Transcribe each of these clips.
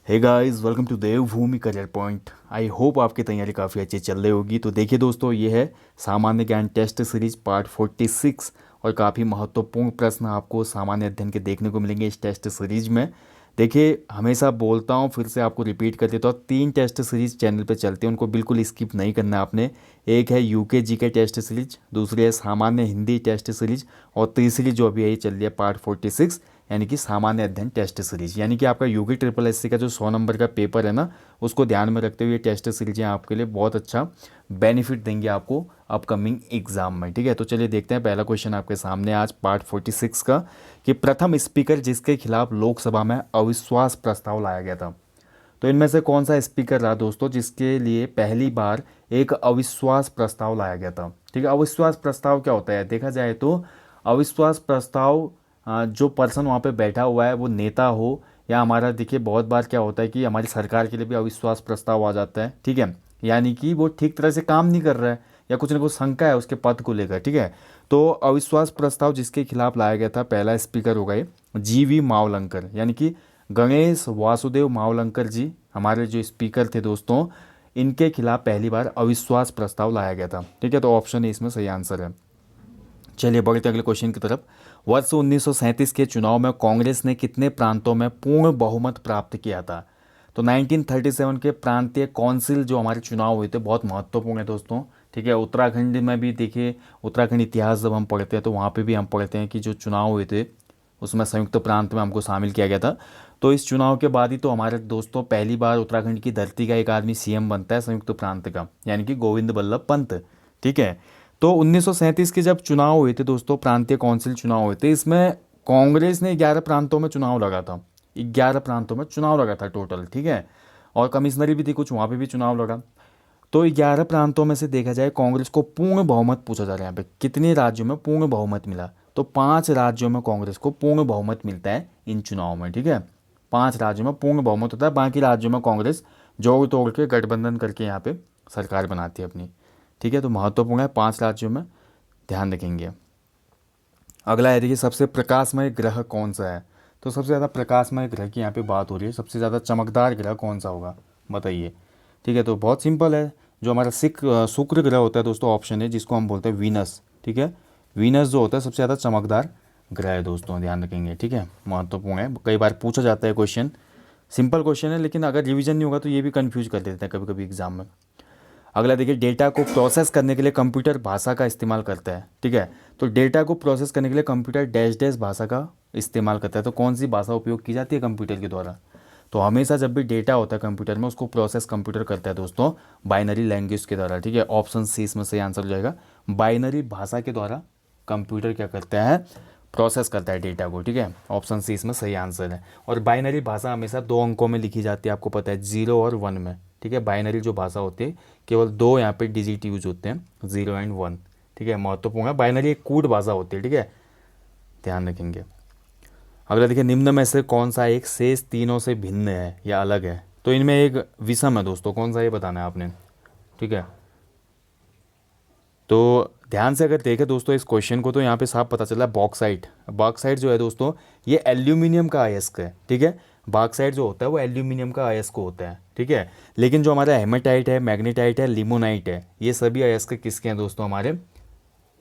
Hey guys, welcome to Devbhoomi career point. I hope आपकी तैयारी काफ़ी अच्छी चल रही होगी। तो देखिए दोस्तों, ये है सामान्य ज्ञान टेस्ट सीरीज पार्ट 46 और काफ़ी महत्वपूर्ण प्रश्न आपको सामान्य अध्ययन के देखने को मिलेंगे इस टेस्ट सीरीज में। देखिए, हमेशा बोलता हूँ, फिर से आपको रिपीट कर देता हूँ, 3 टेस्ट सीरीज चैनल पे चलते हैं, उनको बिल्कुल स्किप नहीं करना है आपने। एक है यूके जीके टेस्ट सीरीज, दूसरी है सामान्य हिंदी टेस्ट सीरीज, और तीसरी जो अभी यही चल रही है पार्ट 46 यानी कि सामान्य अध्ययन टेस्ट सीरीज। यानी कि आपका यूके ट्रिपल एससी का जो 100 नंबर का पेपर है ना, उसको ध्यान में रखते हुए टेस्ट सीरीजें आपके लिए बहुत अच्छा बेनिफिट देंगे आपको अपकमिंग एग्जाम में। ठीक है, तो चलिए देखते हैं पहला क्वेश्चन आपके सामने आज पार्ट 46 का, कि प्रथम स्पीकर जिसके खिलाफ लोकसभा में अविश्वास प्रस्ताव लाया गया था। तो इनमें से कौन सा स्पीकर रहा दोस्तों जिसके लिए पहली बार एक अविश्वास प्रस्ताव लाया गया था। ठीक है, अविश्वास प्रस्ताव क्या होता है, देखा जाए तो अविश्वास प्रस्ताव जो पर्सन वहाँ पे बैठा हुआ है वो नेता हो, या हमारा देखिए बहुत बार क्या होता है कि हमारी सरकार के लिए भी अविश्वास प्रस्ताव आ जाता है। ठीक है, यानी कि वो ठीक तरह से काम नहीं कर रहा है या कुछ ना कुछ शंका है उसके पद को लेकर। ठीक है, तो अविश्वास प्रस्ताव जिसके खिलाफ लाया गया था, पहला स्पीकर हो गए जीवी मावलंकर, यानी कि गणेश वासुदेव मावलंकर जी हमारे जो स्पीकर थे दोस्तों, इनके खिलाफ पहली बार अविश्वास प्रस्ताव लाया गया था। ठीक है, तो ऑप्शन ए इसमें सही आंसर है। चलिए बढ़ते अगले क्वेश्चन की तरफ। वर्ष 1937 के चुनाव में कांग्रेस ने कितने प्रांतों में पूर्ण बहुमत प्राप्त किया था। तो 1937 के प्रांतीय काउंसिल जो हमारे चुनाव हुए थे बहुत महत्वपूर्ण है दोस्तों। ठीक है, उत्तराखंड में भी देखिए, उत्तराखंड इतिहास जब हम पढ़ते हैं तो वहाँ पे भी हम पढ़ते हैं कि जो चुनाव हुए थे उसमें संयुक्त प्रांत में हमको शामिल किया गया था। तो इस चुनाव के बाद ही तो हमारे दोस्तों पहली बार उत्तराखंड की धरती का एक आदमी सीएम बनता है संयुक्त प्रांत का, यानी कि गोविंद बल्लभ पंत। ठीक है, तो 1937 के जब चुनाव हुए थे दोस्तों, प्रांतीय काउंसिल चुनाव हुए थे, इसमें कांग्रेस ने 11 प्रांतों में चुनाव लगा था। 11 प्रांतों में चुनाव लगा था टोटल। ठीक है, और कमिश्नरी भी थी कुछ, वहाँ पे भी चुनाव लगा। तो 11 प्रांतों में से देखा जाए कांग्रेस को पूर्ण बहुमत पूछा जा रहा है यहाँ पे, कितने राज्यों में पूर्ण बहुमत मिला। तो 5 राज्यों में कांग्रेस को पूर्ण बहुमत मिलता है इन चुनाव में। ठीक है, 5 राज्यों में पूर्ण बहुमत होता है, बाकी राज्यों में कांग्रेस जोड़ तोड़ के गठबंधन करके यहाँ पे सरकार बनाती है अपनी। ठीक है, तो महत्वपूर्ण है 5 राज्यों में, ध्यान रखेंगे। अगला है देखिए, सबसे प्रकाशमय ग्रह कौन सा है। तो सबसे ज़्यादा प्रकाशमय ग्रह की यहाँ पे बात हो रही है, सबसे ज़्यादा चमकदार ग्रह कौन सा होगा, बताइए। ठीक है, तो बहुत सिंपल है, जो हमारा शुक्र ग्रह होता है दोस्तों, ऑप्शन है जिसको हम बोलते हैं वीनस। ठीक है, वीनस जो होता है सबसे ज़्यादा चमकदार ग्रह है दोस्तों, ध्यान रखेंगे। ठीक है, महत्वपूर्ण है, कई बार पूछा जाता है क्वेश्चन, सिंपल क्वेश्चन है, लेकिन अगर रिवीजन नहीं होगा तो ये भी कन्फ्यूज कर देते हैं कभी कभी एग्जाम में। अगला देखिए, डेटा को प्रोसेस करने के लिए कंप्यूटर भाषा का इस्तेमाल करता है। ठीक है, तो डेटा को प्रोसेस करने के लिए कंप्यूटर डैश डैश भाषा का इस्तेमाल करता है। तो कौन सी भाषा उपयोग की जाती है कंप्यूटर के द्वारा। तो हमेशा जब भी डेटा होता है कंप्यूटर में, उसको प्रोसेस कंप्यूटर करता है दोस्तों बाइनरी लैंग्वेज के द्वारा। ठीक है, ऑप्शन सी इसमें सही आंसर हो जाएगा, बाइनरी भाषा के द्वारा कंप्यूटर क्या करता है, प्रोसेस करता है डेटा को। ठीक है, ऑप्शन सी इसमें सही आंसर है। और बाइनरी भाषा हमेशा 2 अंकों में लिखी जाती है, आपको पता है, 0 और 1 में। ठीक है, बाइनरी जो भाषा होती है केवल 2 यहाँ पे डिजिट यूज होते हैं, 0 एंड 1। ठीक है, महत्वपूर्ण है, बाइनरी एक कूट भाषा होती है। ठीक है, ध्यान रखेंगे। अगला देखिए, निम्न में से कौन सा एक शेष तीनों से भिन्न है या अलग है। तो इनमें एक विषम है दोस्तों, कौन सा ये बताना है आपने। ठीक है, तो ध्यान से अगर देखें दोस्तों इस क्वेश्चन को, तो यहाँ पे साफ पता चला बॉक्साइट। बॉक्साइट जो है दोस्तों, ये एल्यूमिनियम का अयस्क है। ठीक है, बॉक्साइट जो होता है वो एल्यूमिनियम का अयस्क होता है। ठीक है, लेकिन जो हमारा हेमेटाइट है, मैग्नेटाइट है, लिमोनाइट है, ये सभी अयस्क किसके हैं दोस्तों हमारे,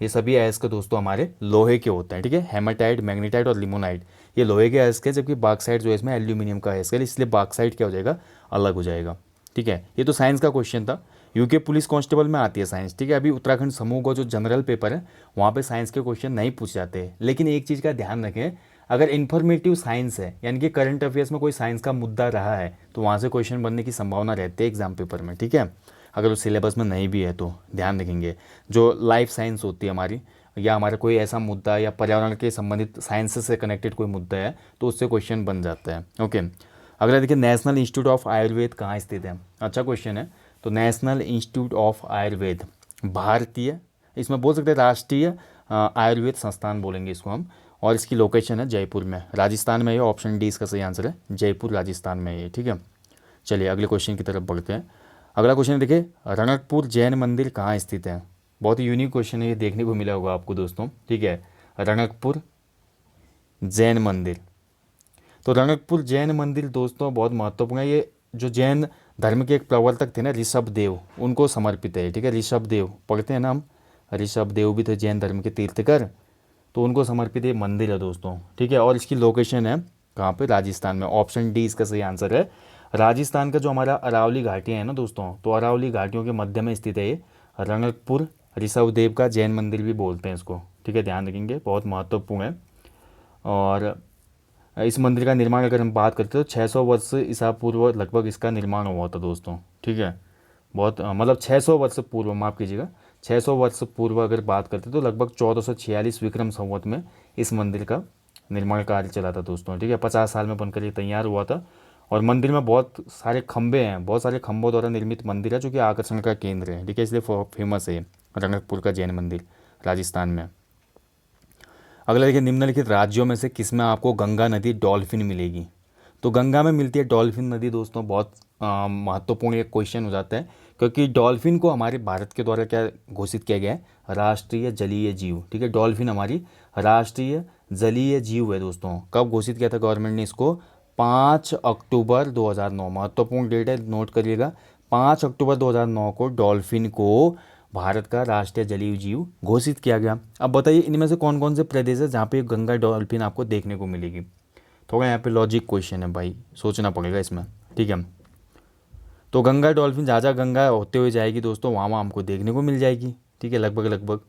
ये सभी अयस्क दोस्तों हमारे लोहे के होते हैं। ठीक है, हेमाटाइट, मैग्नेटाइट और लिमोनाइट ये लोहे के अयस्क है, जबकि बॉक्साइट जो है इसमें एल्यूमिनियम का अयस्क है, इसलिए बॉक्साइट क्या हो जाएगा, अलग हो जाएगा। ठीक है, ये तो साइंस का क्वेश्चन था, यूके पुलिस कांस्टेबल में आती है साइंस। ठीक है, अभी उत्तराखंड समूह का जो जनरल पेपर है वहाँ पे साइंस के क्वेश्चन नहीं पूछ जाते, लेकिन एक चीज़ का ध्यान रखें, अगर इन्फॉर्मेटिव साइंस है यानी कि करंट अफेयर्स में कोई साइंस का मुद्दा रहा है तो वहाँ से क्वेश्चन बनने की संभावना रहती है एग्जाम पेपर में। ठीक है, अगर उस सिलेबस में नहीं भी है तो ध्यान रखेंगे। जो लाइफ साइंस होती है हमारी, या हमारा कोई ऐसा मुद्दा या पर्यावरण के संबंधित साइंस से कनेक्टेड कोई मुद्दा है तो उससे क्वेश्चन बन जाता है। ओके, अगला देखिए, नेशनल इंस्टीट्यूट ऑफ आयुर्वेद कहाँ स्थित है। अच्छा क्वेश्चन है। तो नेशनल इंस्टीट्यूट ऑफ आयुर्वेद भारतीय, इसमें बोल सकते हैं राष्ट्रीय आयुर्वेद संस्थान बोलेंगे इसको हम, और इसकी लोकेशन है जयपुर में, राजस्थान में। ये ऑप्शन डी इसका सही आंसर है, जयपुर राजस्थान में ये। ठीक है, चलिए अगले क्वेश्चन की तरफ बढ़ते हैं। अगला क्वेश्चन देखिए, रणकपुर जैन मंदिर कहाँ स्थित है। बहुत ही यूनिक क्वेश्चन है, ये देखने को मिला होगा आपको दोस्तों। ठीक है, रणकपुर जैन मंदिर, तो रणकपुर जैन मंदिर दोस्तों बहुत महत्वपूर्ण है। ये जो जैन धर्म के एक प्रवर्तक थे ना ऋषभ देव, उनको समर्पित है। ठीक है, ऋषभ देव पढ़ते हैं ना हम, ऋषभ देव भी थे जैन धर्म के तीर्थकर, तो उनको समर्पित ये मंदिर है दोस्तों। ठीक है, और इसकी लोकेशन है कहाँ पे, राजस्थान में। ऑप्शन डी इसका सही आंसर है। राजस्थान का जो हमारा अरावली घाटियाँ है ना दोस्तों, तो अरावली घाटियों के मध्य में स्थित है ये रणकपुर ऋषभ देव का जैन मंदिर भी बोलते हैं इसको। ठीक है, ध्यान रखेंगे, बहुत महत्वपूर्ण है। और इस मंदिर का निर्माण अगर हम बात करते हैं तो 600 वर्ष ईसा पूर्व लगभग इसका निर्माण हुआ था दोस्तों। ठीक है, बहुत मतलब 600 वर्ष पूर्व, माफ़ कीजिएगा, 600 वर्ष पूर्व अगर बात करते तो लगभग 1446 विक्रम संवत में इस मंदिर का निर्माण कार्य चला था दोस्तों। ठीक है, 50 साल में बनकर ये तैयार हुआ था। और मंदिर में बहुत सारे खंभे हैं, बहुत सारे खंभों द्वारा निर्मित मंदिर है जो कि आकर्षण का केंद्र है। ठीक है, इसलिए फेमस है रणकपुर का जैन मंदिर राजस्थान में। अगला देखिए, निम्नलिखित राज्यों में से किसमें आपको गंगा नदी डॉल्फिन मिलेगी। तो गंगा में मिलती है डॉल्फिन नदी दोस्तों, बहुत महत्वपूर्ण एक क्वेश्चन हो जाता है, क्योंकि डॉल्फिन को हमारे भारत के द्वारा क्या घोषित किया गया है, राष्ट्रीय जलीय जीव। ठीक है, डॉल्फिन हमारी राष्ट्रीय जलीय जीव है दोस्तों। कब घोषित किया था गवर्नमेंट ने इसको, 5 अक्टूबर 2009, महत्वपूर्ण डेट है, नोट करिएगा। 5 अक्टूबर 2009 को डॉल्फिन को भारत का राष्ट्रीय जलीय जीव घोषित किया गया। अब बताइए इनमें से कौन कौन से प्रदेश है जहाँ पे गंगा डॉल्फिन आपको देखने को मिलेगी। थोड़ा यहाँ पे लॉजिक क्वेश्चन है भाई, सोचना पड़ेगा इसमें। ठीक है, तो गंगा डॉल्फिन जहाँ जहाँ गंगा होते हुए जाएगी दोस्तों, वहाँ वहाँ हमको देखने को मिल जाएगी। ठीक है, लगभग लगभग,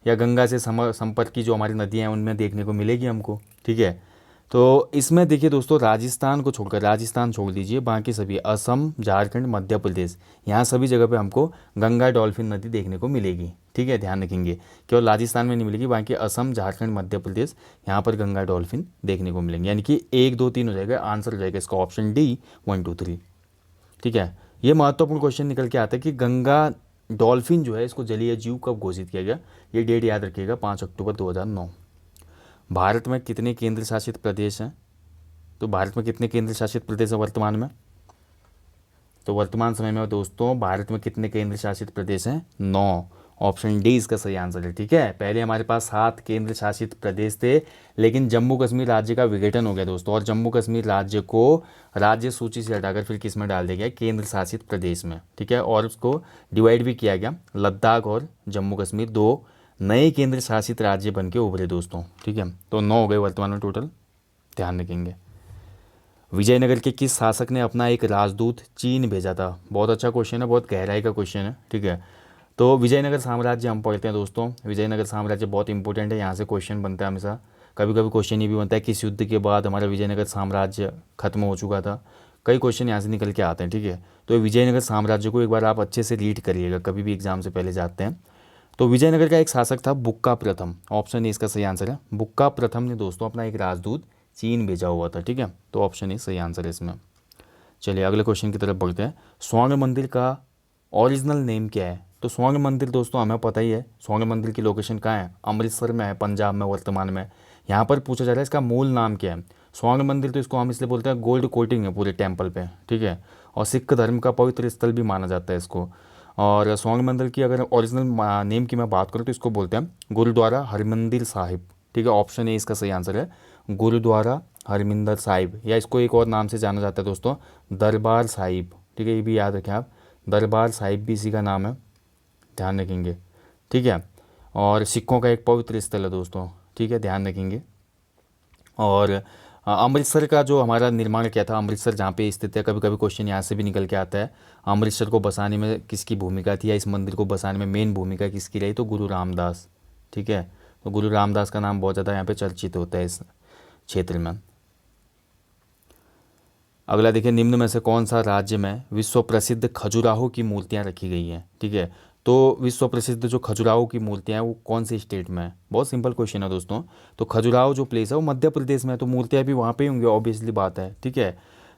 या गंगा से संपर्क की जो हमारी नदियाँ हैं उनमें देखने को मिलेगी हमको। ठीक है, तो इसमें देखिए दोस्तों, राजस्थान को छोड़कर, राजस्थान छोड़ दीजिए, बाकी सभी असम, झारखंड, मध्य प्रदेश, यहाँ सभी जगह पे हमको गंगा डॉल्फिन नदी देखने को मिलेगी। ठीक है, ध्यान रखेंगे, केवल राजस्थान में नहीं मिलेगी, बाकी असम, झारखंड, मध्य प्रदेश, यहाँ पर गंगा डॉल्फिन देखने को मिलेंगे। यानी कि 1 2 3 हो जाएगा, आंसर हो जाएगा इसका ऑप्शन डी 1 2 3। ठीक है, ये महत्वपूर्ण क्वेश्चन निकल के आता है कि गंगा डॉल्फिन जो है इसको जलीय जीव कब घोषित किया गया। ये डेट याद रखिएगा, 5 अक्टूबर 2009। भारत में कितने केंद्र शासित प्रदेश हैं, तो भारत में कितने केंद्र शासित प्रदेश हैं वर्तमान में, तो वर्तमान समय में दोस्तों भारत में कितने केंद्र शासित प्रदेश हैं, 9। ऑप्शन डी इसका सही आंसर है। ठीक है, पहले हमारे पास 7 केंद्र शासित प्रदेश थे, लेकिन जम्मू कश्मीर राज्य का विघटन हो गया दोस्तों, और जम्मू कश्मीर राज्य को राज्य सूची से हटाकर फिर किस में डाल दिया गया, केंद्र शासित प्रदेश में। ठीक है, और उसको डिवाइड भी किया गया, लद्दाख और जम्मू कश्मीर 2 नए केंद्र शासित राज्य बन के उभरे दोस्तों। ठीक है, तो 9 हो गए वर्तमान में टोटल, ध्यान रखेंगे। विजयनगर के किस शासक ने अपना एक राजदूत चीन भेजा था। बहुत अच्छा क्वेश्चन है, बहुत गहराई का क्वेश्चन है। ठीक है, तो विजयनगर साम्राज्य हम पढ़ते हैं दोस्तों, विजयनगर साम्राज्य बहुत इंपॉर्टेंट है, यहाँ से क्वेश्चन बनता है हमेशा। कभी कभी क्वेश्चन ये भी बनता है किस युद्ध के बाद हमारा विजयनगर साम्राज्य खत्म हो चुका था, कई क्वेश्चन यहाँ से निकल के आते हैं। ठीक है, तो विजयनगर साम्राज्य को एक बार आप अच्छे से रीड करिएगा, कभी भी एग्जाम से पहले जाते हैं। तो विजयनगर का एक शासक था बुक्का प्रथम, ऑप्शन ए इसका सही आंसर है। बुक्का प्रथम ने दोस्तों अपना एक राजदूत चीन भेजा हुआ था। ठीक है, तो ऑप्शन ए सही आंसर है इसमें। चलिए अगले क्वेश्चन की तरफ बढ़ते हैं। स्वर्ण मंदिर का ओरिजिनल नेम क्या है। तो स्वर्ण मंदिर दोस्तों हमें पता ही है, स्वर्ण मंदिर की लोकेशन कहाँ है, अमृतसर में है, पंजाब में वर्तमान में। यहाँ पर पूछा जा रहा है इसका मूल नाम क्या है। स्वर्ण मंदिर तो इसको हम इसलिए बोलते हैं, गोल्ड कोटिंग है पूरे टेम्पल पे। ठीक है, और सिख धर्म का पवित्र स्थल भी माना जाता है इसको। और स्वर्ण मंदिर की अगर ओरिजिनल नेम की मैं बात करूँ तो इसको बोलते हैं गुरुद्वारा हरमंदिर साहिब। ठीक है, ऑप्शन ए इसका सही आंसर है, गुरुद्वारा हरमिंदर साहिब, या इसको एक और नाम से जाना जाता है दोस्तों, दरबार साहिब। ठीक है, ये भी याद रखें आप, दरबार साहिब भी इसी का नाम है, ध्यान रखेंगे। ठीक है, और सिखों का एक पवित्र स्थल है दोस्तों। ठीक है, ध्यान रखेंगे। और अमृतसर का जो हमारा निर्माण किया था, अमृतसर जहाँ पे स्थित है, कभी कभी क्वेश्चन यहाँ से भी निकल के आता है, अमृतसर को बसाने में किसकी भूमिका थी, या इस मंदिर को बसाने में मेन भूमिका किसकी रही, तो गुरु रामदास। ठीक है, तो गुरु रामदास का नाम बहुत ज़्यादा यहाँ पे चर्चित होता है इस क्षेत्र में। अगला देखिए, निम्न में से कौन सा राज्य में विश्व प्रसिद्ध खजुराहो की मूर्तियाँ रखी गई हैं। ठीक है, तो विश्व प्रसिद्ध जो खजुराहो की मूर्तियाँ हैं वो कौन से स्टेट में है, बहुत सिंपल क्वेश्चन है दोस्तों। तो खजुराहो जो प्लेस है वो मध्य प्रदेश में है, तो मूर्तियाँ भी वहाँ पे ही होंगी, ऑब्वियसली बात है। ठीक है,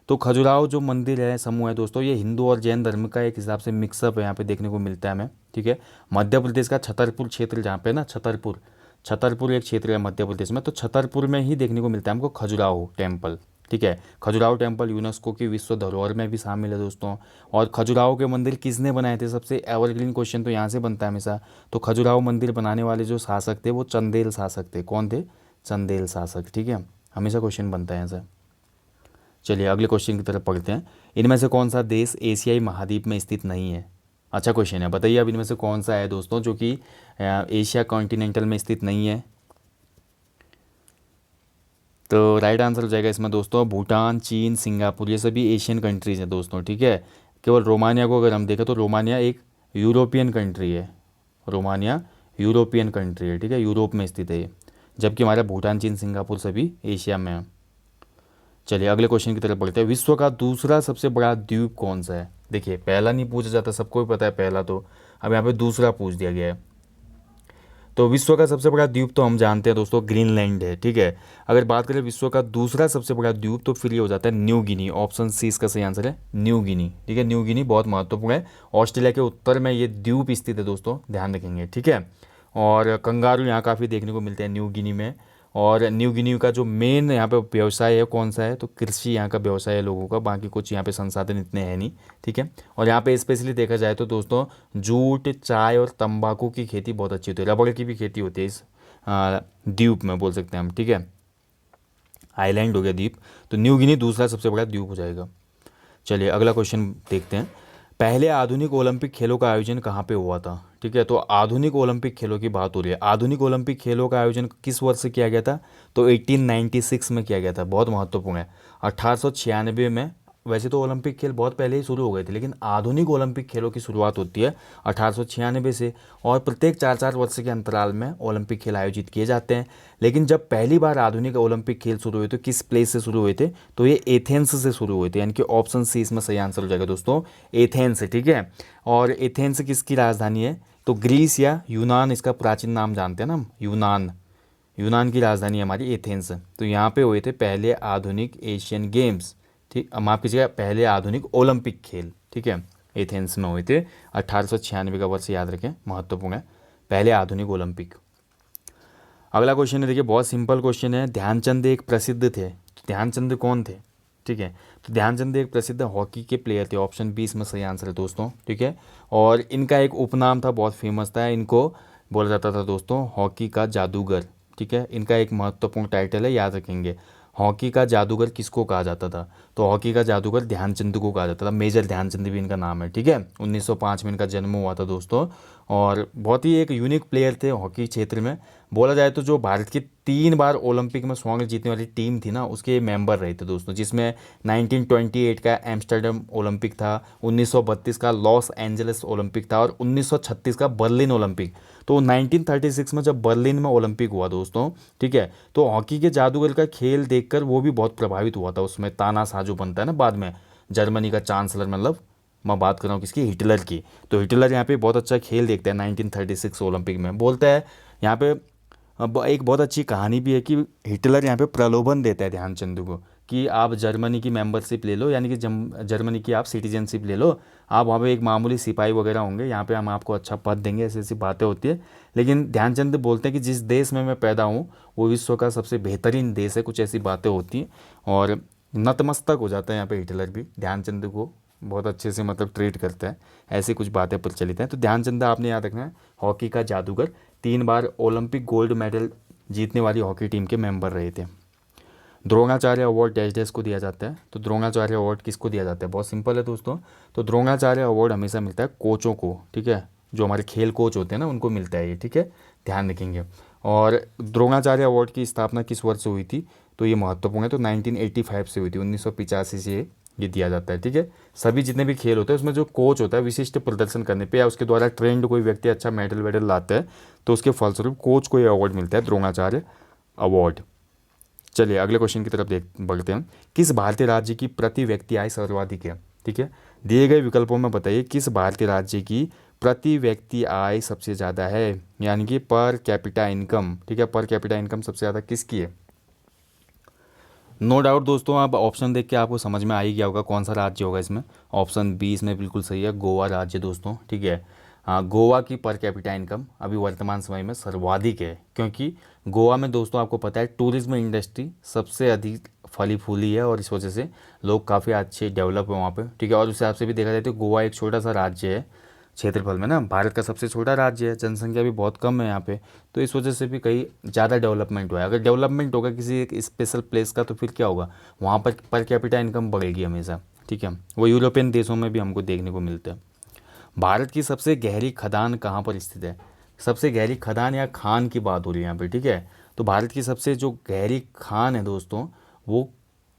तो खजुराहो जो मंदिर है, समूह है दोस्तों, ये हिंदू और जैन धर्म का एक हिसाब से मिक्सअप है, यहाँ पे देखने को मिलता है हमें। ठीक है, मध्य प्रदेश का छतरपुर क्षेत्र जहाँ पे ना, छतरपुर, छतरपुर एक क्षेत्र है मध्य प्रदेश में, तो छतरपुर में ही देखने को मिलता है हमको खजुराहो टेम्पल। ठीक है, खजुराहो टेम्पल यूनेस्को की विश्व धरोहर में भी शामिल है दोस्तों। और खजुराहो के मंदिर किसने बनाए थे, सबसे एवरग्रीन क्वेश्चन तो यहाँ से बनता है हमेशा। तो खजुराहो मंदिर बनाने वाले जो शासक थे वो चंदेल शासक थे। कौन थे, चंदेल शासक। ठीक है, हमेशा क्वेश्चन बनता है यहाँ से। चलिए अगले क्वेश्चन की तरफ पढ़ते हैं। इनमें से कौन सा देश एशियाई महाद्वीप में स्थित नहीं है? अच्छा क्वेश्चन है, बताइए अब इनमें से कौन सा है दोस्तों जो कि एशिया कॉन्टिनेंटल में स्थित नहीं है। तो राइट आंसर हो जाएगा इसमें दोस्तों भूटान, चीन, सिंगापुर, ये सभी एशियन कंट्रीज़ हैं दोस्तों, ठीक है। केवल रोमानिया को अगर हम देखें तो रोमानिया एक यूरोपियन कंट्री है। रोमानिया यूरोपियन कंट्री है, ठीक है, यूरोप में स्थित है ये। जबकि हमारा भूटान, चीन, सिंगापुर सभी एशिया में है। चलिए अगले क्वेश्चन की तरफ बढ़ते हैं। विश्व का दूसरा सबसे बड़ा द्वीप कौन सा है? देखिए पहला नहीं पूछा जाता, सबको भी पता है पहला, तो अब यहाँ पे दूसरा पूछ दिया गया है। तो विश्व का सबसे बड़ा द्वीप तो हम जानते हैं दोस्तों ग्रीनलैंड है, ठीक है। अगर बात करें विश्व का दूसरा सबसे बड़ा द्वीप तो फिर ये हो जाता है न्यू गिनी। ऑप्शन सी इसका सही आंसर है, न्यू गिनी, ठीक है। न्यू गिनी बहुत महत्वपूर्ण है, ऑस्ट्रेलिया के उत्तर में ये द्वीप स्थित है दोस्तों, ध्यान रखेंगे, ठीक है। और कंगारू यहाँ काफ़ी देखने को मिलते हैं न्यू गिनी में। और न्यू गिनी का जो मेन यहाँ पे व्यवसाय है कौन सा है, तो कृषि यहाँ का व्यवसाय है लोगों का, बाकी कुछ यहाँ पे संसाधन इतने हैं नहीं, ठीक है। और यहाँ पे स्पेशली देखा जाए तो दोस्तों जूट, चाय और तंबाकू की खेती बहुत अच्छी होती है, रबड़ की भी खेती होती है इस द्वीप में, बोल सकते हैं हम, ठीक है। आइलैंड हो गया द्वीप, तो न्यू गिनी दूसरा सबसे बड़ा द्वीप हो जाएगा। चलिए अगला क्वेश्चन देखते हैं। पहले आधुनिक ओलंपिक खेलों का आयोजन कहाँ पे हुआ था? ठीक है, तो आधुनिक ओलंपिक खेलों की बात हो रही है। आधुनिक ओलंपिक खेलों का आयोजन किस वर्ष से किया गया था? तो 1896 में किया गया था, बहुत महत्वपूर्ण है। 1896 में, वैसे तो ओलंपिक खेल बहुत पहले ही शुरू हो गए थे, लेकिन आधुनिक ओलंपिक खेलों की शुरुआत होती है 1896 से। और प्रत्येक 4-4 वर्ष के अंतराल में ओलंपिक खेल आयोजित किए जाते हैं। लेकिन जब पहली बार आधुनिक ओलंपिक खेल शुरू हुए तो किस प्लेस से शुरू हुए थे? तो ये एथेंस से शुरू हुए थे, यानी कि ऑप्शन सी इसमें सही आंसर हो जाएगा दोस्तों, एथेंस, ठीक है। और एथेंस किसकी राजधानी है? तो ग्रीस या यूनान, इसका प्राचीन नाम जानते हैं ना हम, यूनान। यूनान की राजधानी है हमारी एथेंस। तो यहाँ पे हुए थे पहले आधुनिक एशियन गेम्स, ठीक, माफ कीजिएगा, पहले आधुनिक ओलंपिक खेल, ठीक है, एथेंस में हुए थे। 1896 का वर्ष याद रखें, महत्वपूर्ण है, पहले आधुनिक ओलंपिक। अगला क्वेश्चन है, देखिए बहुत सिंपल क्वेश्चन है। ध्यानचंद एक प्रसिद्ध थे, ध्यानचंद कौन थे? ठीक है, तो ध्यानचंद एक प्रसिद्ध हॉकी के प्लेयर थे, ऑप्शन बी इसमें सही आंसर है दोस्तों, ठीक है। और इनका एक उपनाम था, बहुत फेमस था, इनको बोला जाता था दोस्तों हॉकी का जादूगर, ठीक है। इनका एक महत्वपूर्ण टाइटल है, याद रखेंगे, हॉकी का जादूगर किसको कहा जाता था? तो हॉकी का जादूगर ध्यानचंद को कहा जाता था, मेजर ध्यानचंद भी इनका नाम है, ठीक है। 1905 में इनका जन्म हुआ था दोस्तों। और बहुत ही एक यूनिक प्लेयर थे हॉकी क्षेत्र में। बोला जाए तो जो भारत की 3 बार ओलंपिक में स्वर्ण जीतने वाली टीम थी ना, उसके मेंबर रहे थे दोस्तों, जिसमें 1928 का एम्स्टर्डम ओलंपिक था, 1932 का लॉस एंजलिस ओलंपिक था, और 1936 का बर्लिन ओलंपिक। तो 1936 में जब बर्लिन में ओलंपिक हुआ दोस्तों, ठीक है, तो हॉकी के जादूगर का खेल देखकर वो भी बहुत प्रभावित हुआ था। उसमें तानाशाह जो बनता है ना बाद में, जर्मनी का चांसलर, मतलब मैं बात कर रहा हूँ किसकी, हिटलर की। तो हिटलर यहाँ पे बहुत अच्छा खेल देखता है 1936 ओलंपिक में। बोलता है यहाँ पे, अब एक बहुत अच्छी कहानी भी है कि हिटलर यहाँ पे प्रलोभन देता है ध्यानचंद को कि आप जर्मनी की मेंबरशिप ले लो, यानी कि जर्मनी की आप सिटीजनशिप ले लो, आप वहाँ पे एक मामूली सिपाही वगैरह होंगे, यहाँ पे हम आपको अच्छा पद देंगे, ऐसी ऐसी बातें होती है। लेकिन ध्यानचंद बोलते हैं कि जिस देश में मैं पैदा हूँ वो विश्व का सबसे बेहतरीन देश है, कुछ ऐसी बातें होती हैं। और नतमस्तक हो जाता है यहाँ पे हिटलर भी, ध्यानचंद को बहुत अच्छे से मतलब ट्रीट करता है, ऐसी कुछ बातें प्रचलित हैं। तो ध्यानचंद आपने याद रखना है, हॉकी का जादूगर, 3 बार ओलंपिक गोल्ड मेडल जीतने वाली हॉकी टीम के मेंबर रहे थे। द्रोणाचार्य अवार्ड डैश डैश को दिया जाता है, तो द्रोणाचार्य अवार्ड किसको दिया जाता है? बहुत सिंपल है दोस्तों, तो द्रोणाचार्य अवार्ड हमेशा मिलता है कोचों को, ठीक है, जो हमारे खेल कोच होते हैं ना उनको मिलता है ये, ठीक है, ध्यान रखेंगे। और द्रोणाचार्य अवार्ड की स्थापना किस वर्ष से हुई थी? तो ये महत्वपूर्ण है, तो 1985 से हुई थी, 1985 से ये दिया जाता है, ठीक है। सभी जितने भी खेल होते हैं उसमें जो कोच होता है विशिष्ट प्रदर्शन करने पे या उसके द्वारा ट्रेंड कोई व्यक्ति अच्छा मेडल वेडल लाता है तो उसके फलस्वरूप कोच को ये अवार्ड मिलता है, द्रोणाचार्य अवार्ड। चलिए अगले क्वेश्चन की तरफ देख बढ़ते हैं। किस भारतीय राज्य की प्रति व्यक्ति आय सर्वाधिक है? ठीक है, दिए गए विकल्पों में बताइए किस भारतीय राज्य की प्रति व्यक्ति आय सबसे ज़्यादा है, यानी कि पर कैपिटा इनकम, ठीक है, पर कैपिटा इनकम सबसे ज़्यादा किसकी है? नो डाउट दोस्तों, आप ऑप्शन देख के आपको समझ में आ ही गया होगा कौन सा राज्य होगा इसमें। ऑप्शन बी इसमें बिल्कुल सही है, गोवा राज्य दोस्तों, ठीक है। हाँ, गोवा की पर कैपिटा इनकम अभी वर्तमान समय में सर्वाधिक है, क्योंकि गोवा में दोस्तों आपको पता है टूरिज्म इंडस्ट्री सबसे अधिक फली फूली है और इस वजह से लोग काफ़ी अच्छे डेवलप है वहाँ पे, ठीक है। और उस हिसाब से भी देखा जाए तो गोवा एक छोटा सा राज्य है, क्षेत्रफल में ना, भारत का सबसे छोटा राज्य है, जनसंख्या भी बहुत कम है यहाँ पे, तो इस वजह से भी कहीं ज़्यादा डेवलपमेंट हुआ है। अगर डेवलपमेंट होगा किसी एक स्पेशल प्लेस का तो फिर क्या होगा, वहाँ पर कैपिटा इनकम बढ़ेगी हमेशा, ठीक है। वो यूरोपियन देशों में भी हमको देखने को मिलते हैं। भारत की सबसे गहरी खदान कहाँ पर स्थित है? सबसे गहरी खदान या खान की बात हो रही है यहाँ पे, ठीक है। तो भारत की सबसे जो गहरी खान है दोस्तों, वो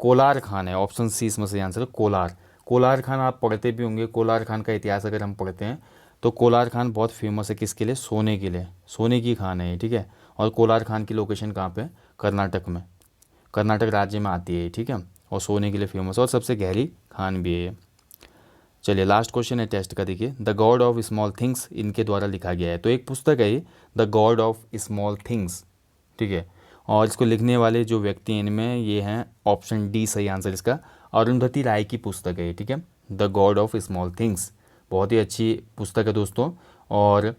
कोलार खान है। ऑप्शन सी इसमें सही आंसर है, कोलार। कोलार खान आप पढ़ते भी होंगे, कोलार खान का इतिहास अगर हम पढ़ते हैं तो कोलार खान बहुत फेमस है किसके लिए? सोने के लिए। सोने की खान है ये, ठीक है। और कोलार खान की लोकेशन कहाँ पे? कर्नाटक में, कर्नाटक राज्य में आती है ये, ठीक है। और सोने के लिए फेमस है और सबसे गहरी खान भी है ये। चलिए लास्ट क्वेश्चन है टेस्ट का, देखिए। The God of small things इनके द्वारा लिखा गया है, तो एक पुस्तक है ये, the God of small things, ठीक है। और इसको लिखने वाले जो व्यक्ति हैं इनमें ये हैं, ऑप्शन डी सही आंसर इसका, अरुंधति राय की पुस्तक है ये, ठीक है। The God of small things बहुत ही अच्छी पुस्तक है दोस्तों। और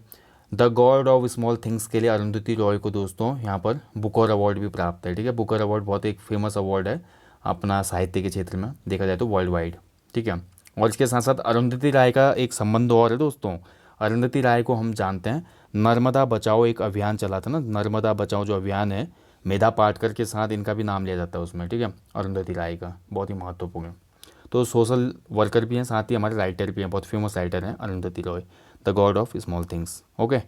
the God of small things के लिए अरुंधति रॉय को दोस्तों यहाँ पर बुकर अवार्ड भी प्राप्त है, ठीक है। बुकर अवार्ड बहुत एक फेमस अवार्ड है अपना साहित्य के क्षेत्र में देखा जाए तो वर्ल्ड वाइड, ठीक है। और इसके साथ साथ अरुंधति राय का एक संबंध और है दोस्तों। अरुंधति राय को हम जानते हैं, नर्मदा बचाओ एक अभियान चला था ना, नर्मदा बचाओ जो अभियान है, मेधा पाटकर के साथ इनका भी नाम लिया जाता है उसमें, ठीक है। अरुंधति राय का बहुत ही महत्वपूर्ण। तो सोशल वर्कर भी हैं, साथ ही हमारे राइटर भी हैं, बहुत फेमस राइटर हैं Arundhati Roy, the God of small things. Okay,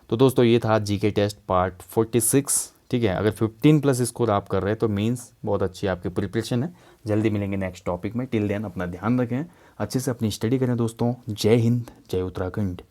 तो दोस्तों ये था जीके टेस्ट पार्ट 46, ठीक है। अगर 15+ स्कोर आप कर रहे हैं तो मीन्स बहुत अच्छी आपकी प्रिपरेशन है। जल्दी मिलेंगे नेक्स्ट टॉपिक में, टिल देन अपना ध्यान रखें, अच्छे से अपनी स्टडी करें दोस्तों। जय हिंद, जय उत्तराखंड।